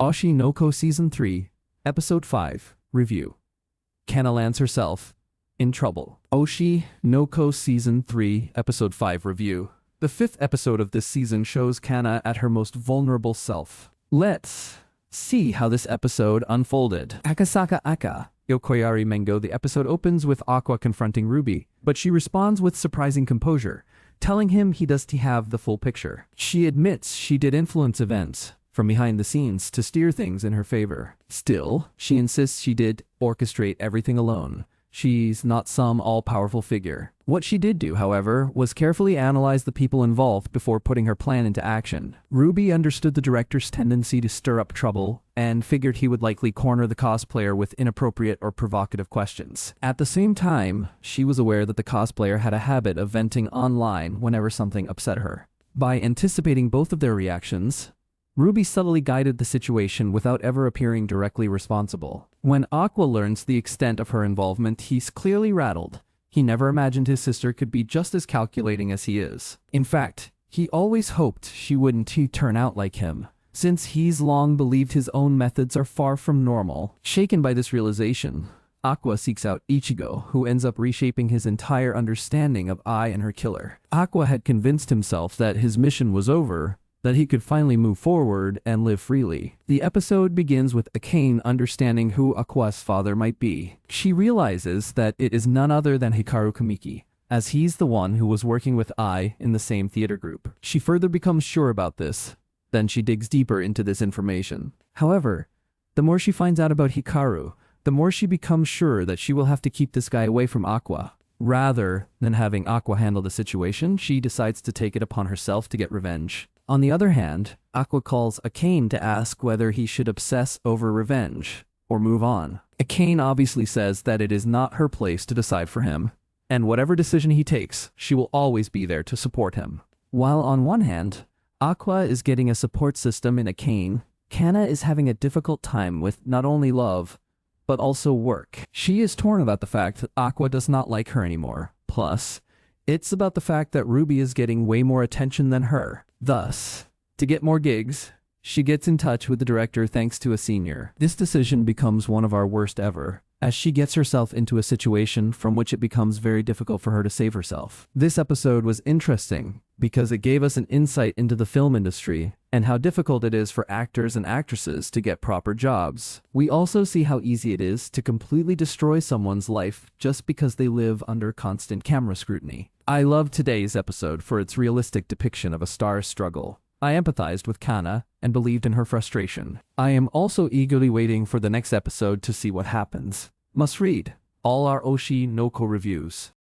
Oshi no Ko Season 3, Episode 5, Review. Kana lands herself in trouble. Oshi no Ko Season 3, Episode 5, Review. The fifth episode of this season shows Kana at her most vulnerable self. Let's see how this episode unfolded. Akasaka Aka. Yokoyari Mengo. The episode opens with Aqua confronting Ruby, but she responds with surprising composure, telling him he does have the full picture. She admits she did influence events from behind the scenes to steer things in her favor. Still, she insists she did orchestrate everything alone. She's not some all-powerful figure. What she did do, however, was carefully analyze the people involved before putting her plan into action. Ruby understood the director's tendency to stir up trouble and figured he would likely corner the cosplayer with inappropriate or provocative questions. At the same time, she was aware that the cosplayer had a habit of venting online whenever something upset her. By anticipating both of their reactions, Ruby subtly guided the situation without ever appearing directly responsible. When Aqua learns the extent of her involvement, he's clearly rattled. He never imagined his sister could be just as calculating as he is. In fact, he always hoped she wouldn't turn out like him, since he's long believed his own methods are far from normal. Shaken by this realization, Aqua seeks out Ichigo, who ends up reshaping his entire understanding of Ai and her killer. Aqua had convinced himself that his mission was over, that he could finally move forward and live freely. The episode begins with Akane understanding who Aqua's father might be. She realizes that it is none other than Hikaru Kamiki, as he's the one who was working with Ai in the same theater group. She further becomes sure about this, then she digs deeper into this information. However, the more she finds out about Hikaru, the more she becomes sure that she will have to keep this guy away from Aqua. Rather than having Aqua handle the situation, she decides to take it upon herself to get revenge. On the other hand, Aqua calls Akane to ask whether he should obsess over revenge or move on. Akane obviously says that it is not her place to decide for him, and whatever decision he takes, she will always be there to support him. While on one hand, Aqua is getting a support system in Akane, Kana is having a difficult time with not only love, but also work. She is torn about the fact that Aqua does not like her anymore. Plus, it's about the fact that Ruby is getting way more attention than her. Thus, to get more gigs, she gets in touch with the director thanks to a senior. This decision becomes one of our worst ever, as she gets herself into a situation from which it becomes very difficult for her to save herself. This episode was interesting because it gave us an insight into the film industry and how difficult it is for actors and actresses to get proper jobs. We also see how easy it is to completely destroy someone's life just because they live under constant camera scrutiny. I loved today's episode for its realistic depiction of a star's struggle. I empathized with Kana and believed in her frustration. I am also eagerly waiting for the next episode to see what happens. Must read all our Oshi no Ko reviews.